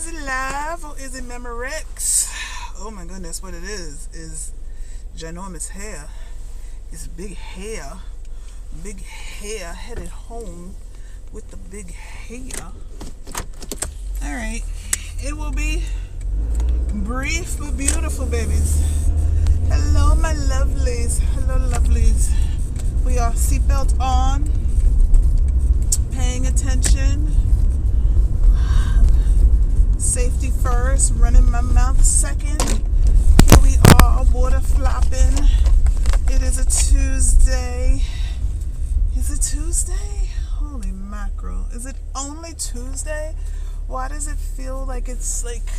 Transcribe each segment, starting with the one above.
Is it live or is it Memorex? Oh my goodness, what it is ginormous hair. It's big hair. Big hair headed home with the big hair. Alright. It will be brief but beautiful, babies. Hello, my lovelies. Hello, lovelies. We are seatbelt on. Paying attention. Safety first, running my mouth second. Here we are, water flopping. It is a Tuesday. Is it Tuesday? Holy mackerel. Is it only Tuesday? Why does it feel like it's like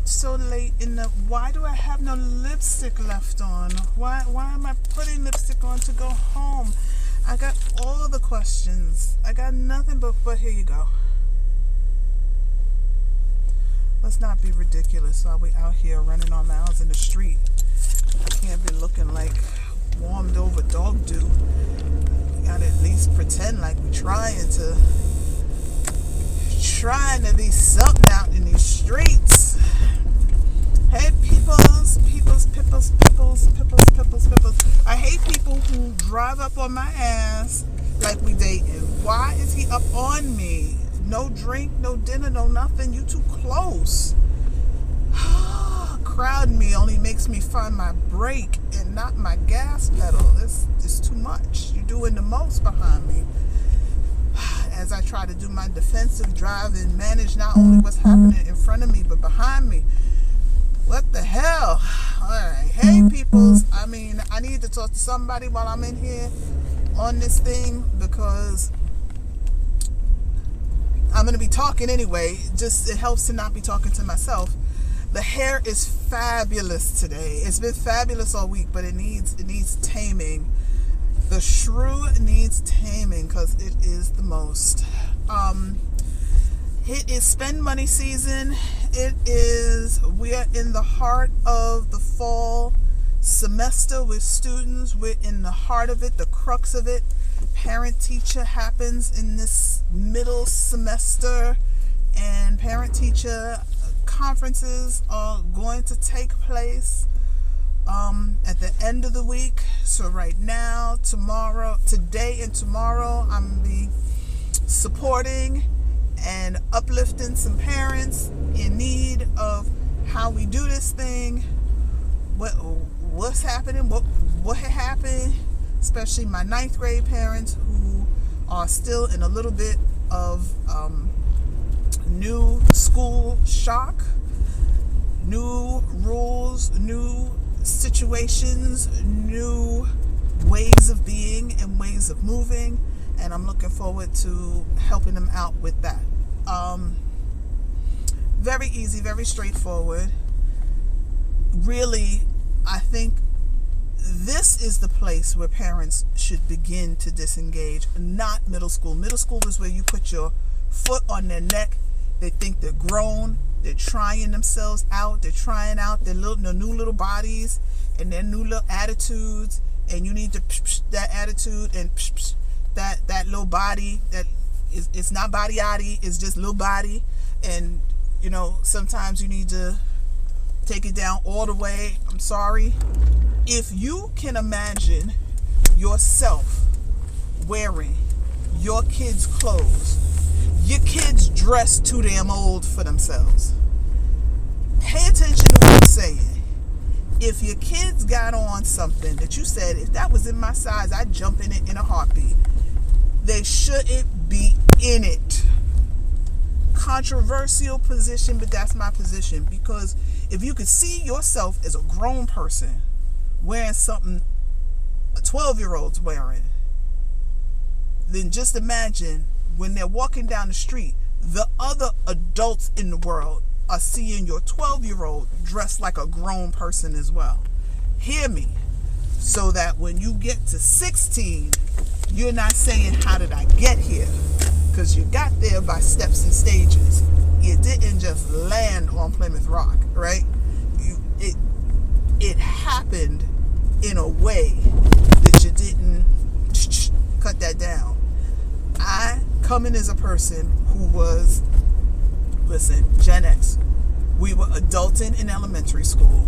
so late in the... Why do I have no lipstick left on? Why am I putting lipstick on to go home? I got all the questions. I got nothing but here you go. Let's not be ridiculous while we out here running our mouths in the street. I can't be looking like warmed over dog do. We gotta at least pretend like we're trying to be something out in these streets. Hey, peoples. I hate people who drive up on my ass like we dating. Why is he up on me? No drink, no dinner, no nothing. You too close. Crowding me only makes me find my brake and not my gas pedal. It's too much. You're doing the most behind me. As I try to do my defensive drive and manage not only what's happening in front of me, but behind me. What the hell? Alright. Hey, peoples. I need to talk to somebody while I'm in here on this thing because I'm going to be talking anyway. Just it helps to not be talking to myself. The hair is fabulous today. It's been fabulous all week, but it needs taming. The shrew needs taming because it is the most. It is spend money season. We are in the heart of the fall semester with students. We're in the heart of it, the crux of it. Parent-teacher happens in this middle semester, and parent-teacher conferences are going to take place at the end of the week. So right now, today and tomorrow, I'm going to be supporting and uplifting some parents in need of how we do this thing, what's happening, what had happened, especially my 9th grade parents who are still in a little bit of new school shock, new rules, new situations, new ways of being and ways of moving, and I'm looking forward to helping them out with that. Very easy, very straightforward. Really, I think this is the place where parents should begin to disengage, not middle school. Middle school is where you put your foot on their neck. They think they're grown. They're trying themselves out. They're trying out their new little bodies and their new little attitudes. And you need to that attitude and that little body that it's not body-yaddy. It's just little body. And, sometimes you need to take it down all the way. I'm sorry. If you can imagine yourself wearing your kids' clothes, your kids dress too damn old for themselves. Pay attention to what I'm saying. If your kids got on something that you said, if that was in my size, I'd jump in it in a heartbeat. They shouldn't be in it. Controversial position, but that's my position. Because if you could see yourself as a grown person wearing something a 12-year-old's wearing, then just imagine when they're walking down the street, the other adults in the world are seeing your 12-year-old dressed like a grown person as well. Hear me. So that when you get to 16, you're not saying, how did I get here? Because you got there by steps and stages. You didn't just land on Plymouth Rock, right? It happened in a way that you didn't cut that down. I come in as a person who was Listen, Gen X, we were adulting in elementary school.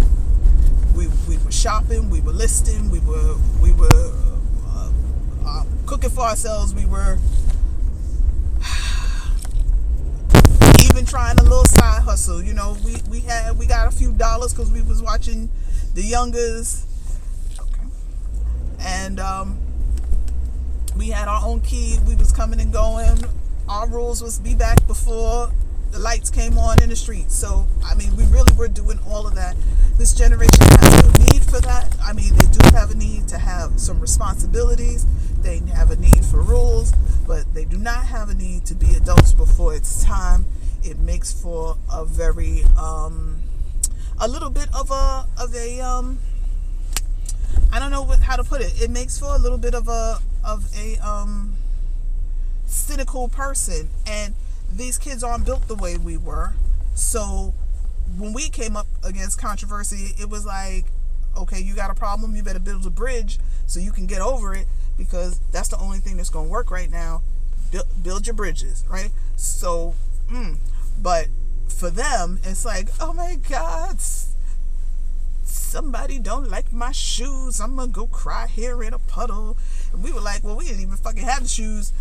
We were shopping, we were listing, we were cooking for ourselves. We were even trying a little side hustle. You know, we got a few dollars because we was watching the youngers. Okay. And we had our own key. We was coming and going. Our rules was be back before the lights came on in the street. So, I mean, we really were doing all of that. This generation has no need for that. I mean, they do have a need to have some responsibilities. They have a need for rules, but they do not have a need to be adults before it's time. It makes for a very, a little bit of a I don't know how to put it. It makes for a little bit of a cynical person. And these kids aren't built the way we were. So when we came up against controversy, it was like, okay, you got a problem, you better build a bridge so you can get over it, because that's the only thing that's going to work right now. Build your bridges, right? So, but for them, it's like, oh my God, somebody don't like my shoes. I'm going to go cry here in a puddle. And we were like, well, we didn't even fucking have the shoes.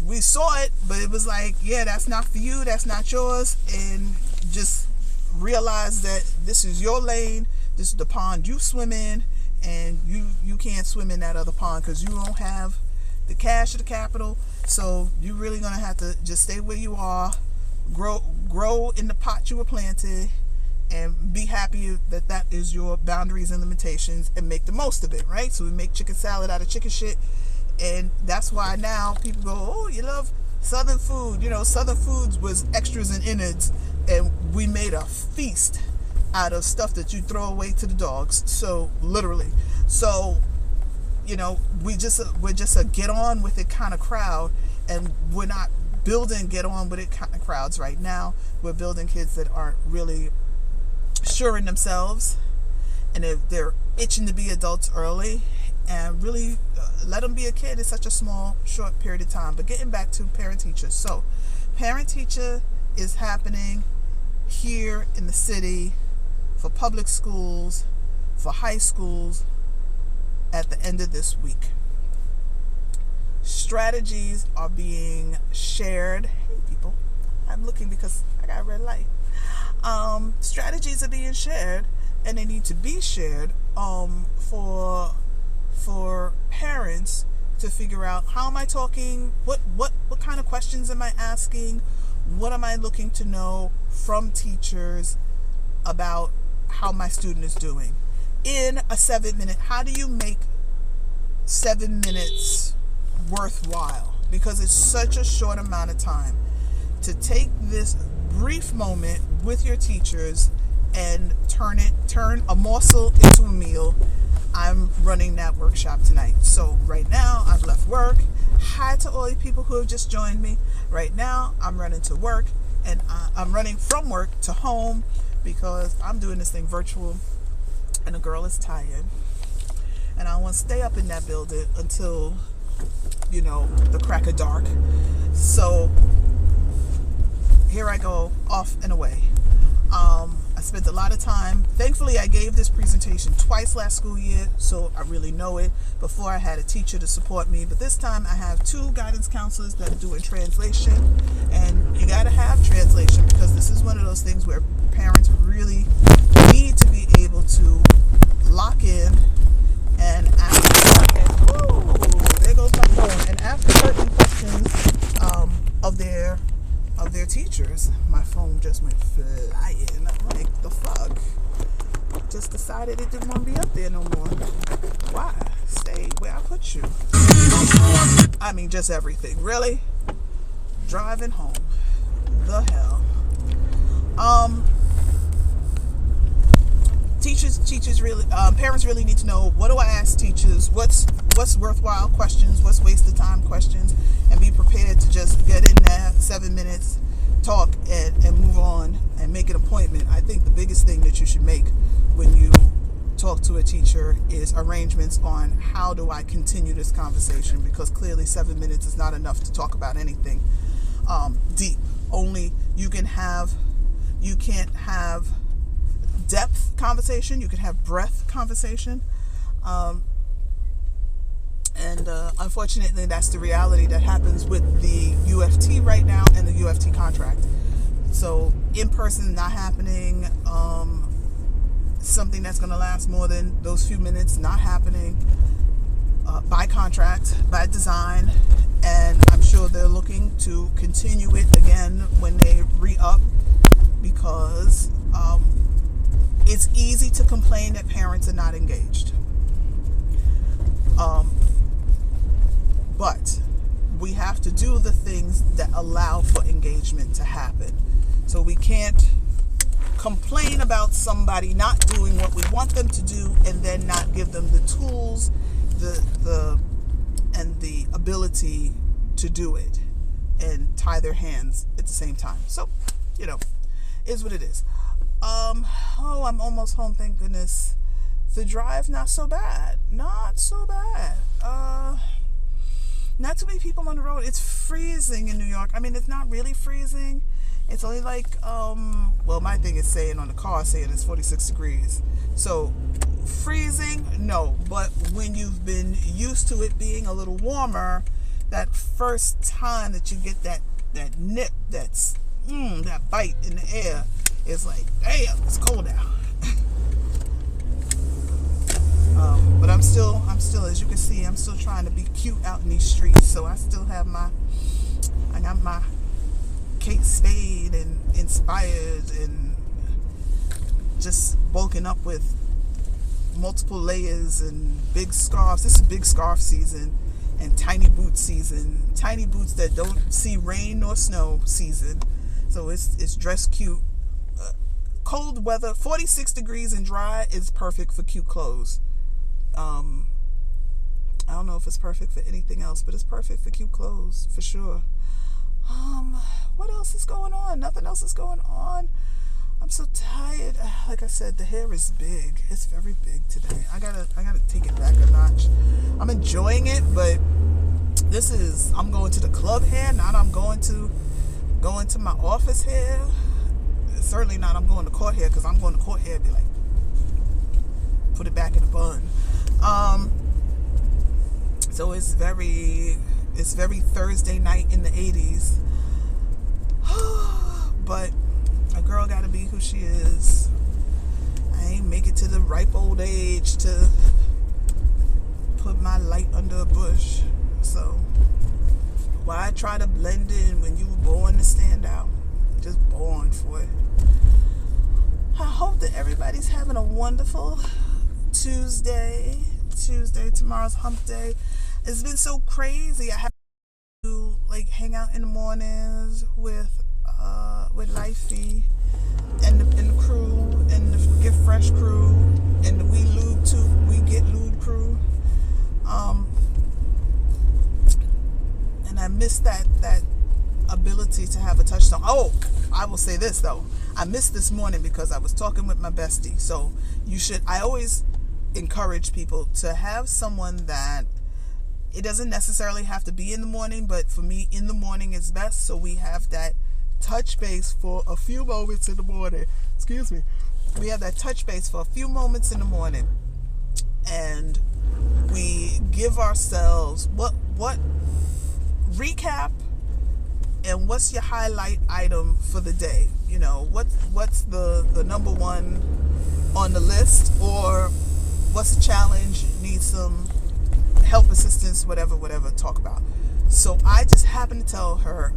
We saw it, but it was like, yeah, that's not for you. That's not yours. And just realize that this is your lane. This is the pond you swim in, and you can't swim in that other pond because you don't have the cash or the capital. So you're really going to have to just stay where you are, grow in the pot you were planted, and be happy that that is your boundaries and limitations, and make the most of it, right? So we make chicken salad out of chicken shit. And that's why now people go, oh, you love Southern food. You know, Southern foods was extras and innards, and we made a feast out of stuff that you throw away to the dogs. So literally. So, you know, we're just a get on with it kind of crowd, and we're not building get on with it kind of crowds right now. We're building kids that aren't really sure in themselves, and if they're itching to be adults early, and really let them be a kid in such a short period of time. But getting back to parent-teacher. So parent-teacher is happening here in the city for public schools, for high schools, at the end of this week. Strategies are being shared. Hey, people. I'm looking because I got a red light. Strategies are being shared, and they need to be shared for parents to figure out, how am I talking, what kind of questions am I asking, what am I looking to know from teachers about how my student is doing in a 7-minute. How do you make 7 minutes worthwhile? Because it's such a short amount of time to take this brief moment with your teachers and turn a morsel into a meal. I'm running that workshop tonight. So right now I've left work. Hi to all you people who have just joined me. Right now I'm running to work, and I'm running from work to home because I'm doing this thing virtual, and the girl is tired, and I want to stay up in that building until, you know, the crack of dark. So here I go, off and away. I spent a lot of time. Thankfully, I gave this presentation twice last school year, so I really know it. Before, I had a teacher to support me, but this time I have 2 guidance counselors that are doing translation, and you got to have translation because this is one of those things where parents really need to be able to lock in and ask there goes my phone, and ask certain questions of their teachers. My phone just went flying. I'm like, the fuck? Just decided it didn't want to be up there no more. Why? Stay where I put you. I mean, just everything. Really? Driving home. The hell. Teachers really, parents really need to know, what do I ask teachers? What's worthwhile questions? What's wasted time questions? And be prepared to just get in there, 7 minutes, talk, and move on, and make an appointment. I think the biggest thing that you should make when you talk to a teacher is arrangements on how do I continue this conversation, because clearly 7 minutes is not enough to talk about anything deep you can't have depth conversation, you can have breadth conversation. And unfortunately, that's the reality that happens with the UFT right now and the UFT contract. So in person not happening, something that's going to last more than those few minutes not happening, by contract, by design. And I'm sure they're looking to continue it again when they re-up, because it's easy to complain that parents are not engaged. But we have to do the things that allow for engagement to happen. So we can't complain about somebody not doing what we want them to do and then not give them the tools, and the ability to do it and tie their hands at the same time. So, is what it is. I'm almost home, thank goodness. The drive, not so bad. Not too many people on the road. It's freezing in New York. I mean, it's not really freezing. It's only like, my thing is saying on the car, saying it's 46 degrees. So, freezing, no. But when you've been used to it being a little warmer, that first time that you get that nip, that bite in the air, it's like, damn, it's cold out. But I'm still, as you can see, I'm still trying to be cute out in these streets. So I still have I got my Kate Spade and Inspired and just bulking up with multiple layers and big scarves. This is big scarf season and tiny boot season. Tiny boots that don't see rain nor snow season. So it's dress cute. Cold weather, 46 degrees and dry is perfect for cute clothes. I don't know if it's perfect for anything else, but it's perfect for cute clothes for sure. What else is going on? Nothing else is going on. I'm so tired. Like I said, the hair is big. It's very big today. I gotta take it back a notch. I'm enjoying it, but I'm going to the club hair, not I'm going to my office hair. Certainly not I'm going to court hair, because I'm going to court hair and be like, put it back in a bun. So it's very Thursday night in the 80s. But a girl gotta be who she is. I ain't make it to the ripe old age to put my light under a bush. So why try to blend in when you were born to stand out? Just born for it. I hope that everybody's having a wonderful Tuesday. Tomorrow's hump day. It's been so crazy. I have to hang out in the mornings with Lifey and the crew and the Get Fresh crew and the We Get Lewd crew. And I miss that ability to have a touchstone. Oh, I will say this though. I missed this morning because I was talking with my bestie. So I always encourage people to have someone that it doesn't necessarily have to be in the morning, but for me, in the morning is best. So we have that touch base for a few moments in the morning. Excuse me. We have that touch base for a few moments in the morning, and we give ourselves what recap and what's your highlight item for the day. What's the number one on the list, or what's a challenge, need some help, assistance, whatever, talk about. So I just happened to tell her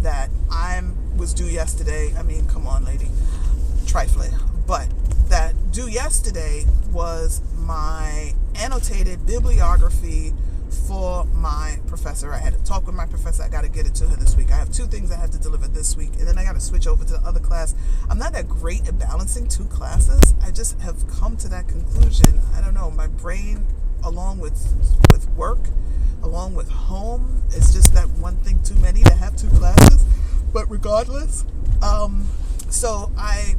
that I was due yesterday. I mean, come on, lady. Trifling. But that due yesterday was my annotated bibliography for my professor. I had to talk with my professor. I got to get it to her this week. I have 2 things I have to deliver this week, and then I got to switch over to the other class. I'm not that great at balancing 2 classes. I just have come to that conclusion. I don't know. My brain, along with work, along with home, it's just that one thing too many to have 2 classes. But regardless, so I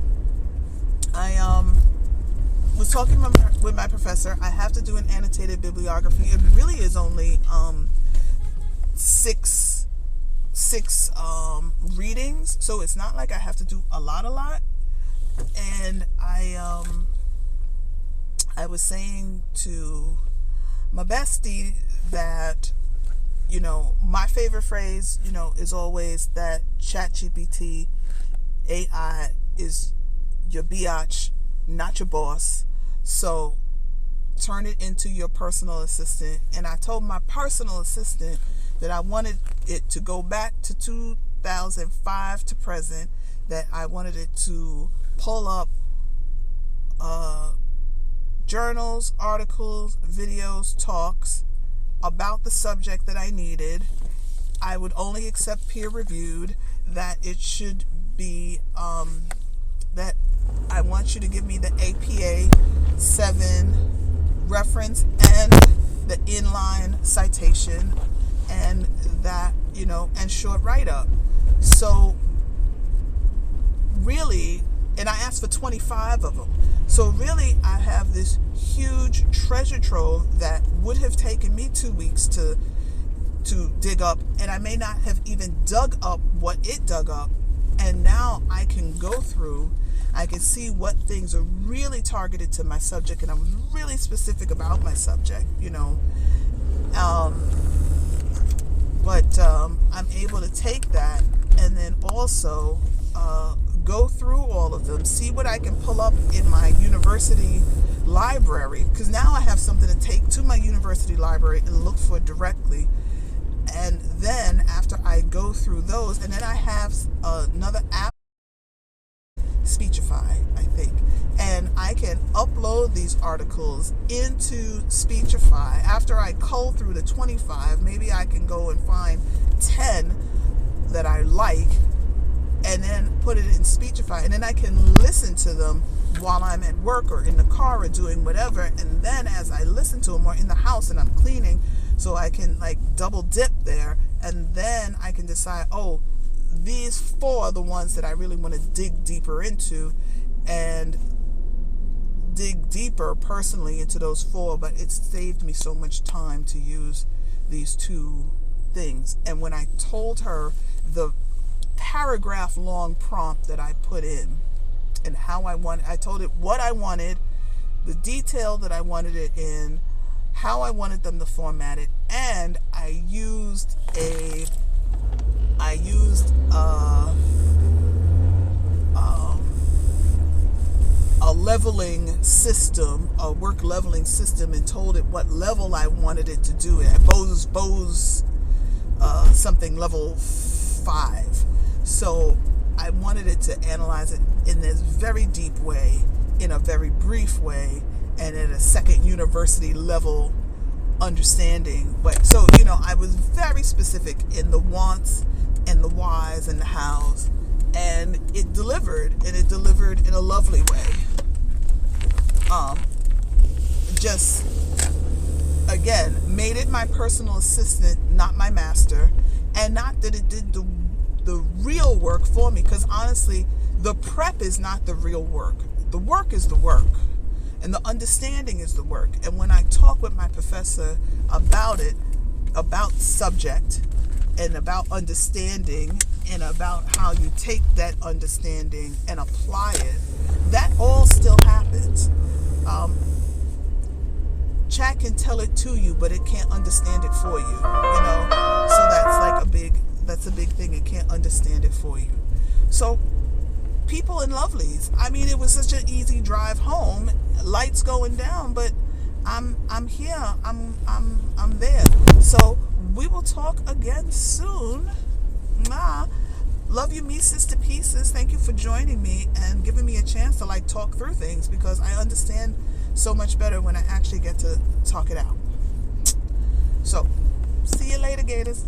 was talking with my professor. I have to do an annotated bibliography. It really is only 6 6 readings, so it's not like I have to do a lot. And I was saying to my bestie that, you know, my favorite phrase, you know, is always that ChatGPT AI is your biatch, not your boss. So turn it into your personal assistant. And I told my personal assistant that I wanted it to go back to 2005 to present, that I wanted it to pull up journals, articles, videos, talks about the subject that I needed. I would only accept peer-reviewed, that it should be, that I want you to give me the APA 7 reference and the inline citation, and that, you know, and short write-up. So really, and I asked for 25 of them. So really, I have this huge treasure trove that would have taken me 2 weeks to dig up, and I may not have even dug up what it dug up. And now I can go through, I can see what things are really targeted to my subject, and I was really specific about my subject, you know. But I'm able to take that and then also go through all of them, see what I can pull up in my university library, because now I have something to take to my university library and look for directly. And then after I go through those, and then I have another app, Speechify, I think, and I can upload these articles into Speechify. After I cull through the 25, maybe I can go and find 10 that I like, and then put it in Speechify, and then I can listen to them while I'm at work or in the car or doing whatever. And then as I listen to them, or in the house and I'm cleaning, so I can like double dip there, and then I can decide, oh, these 4 are the ones that I really want to dig deeper into, and dig deeper personally into those 4. But it saved me so much time to use these 2 things. And when I told her the paragraph long prompt that I put in and how I told it what I wanted, the detail that I wanted it in, how I wanted them to format it, and I used a leveling system, a work leveling system, and told it what level I wanted it to do it at. Bose something level 5. So I wanted it to analyze it in this very deep way, in a very brief way, and at a second university level understanding. But so, you know, I was very specific in the wants and the whys and the hows, and it delivered, and it delivered in a lovely way. Just again made it my personal assistant, not my master, and not that it did the real work for me, because honestly, the prep is not the real work. The work is the work, and the understanding is the work. And when I talk with my professor about it, about subject, and about understanding, and about how you take that understanding and apply it, that all still happens. Chat can tell it to you, but it can't understand it for you, you know. So that's a big thing. It can't understand it for you. So people in Lovelies, I mean, it was such an easy drive home, lights going down, but I'm here, I'm there. So we will talk again soon. Love you, me sister pieces. Thank you for joining me and giving me a chance to like talk through things, because I understand so much better when I actually get to talk it out. So see you later, Gators.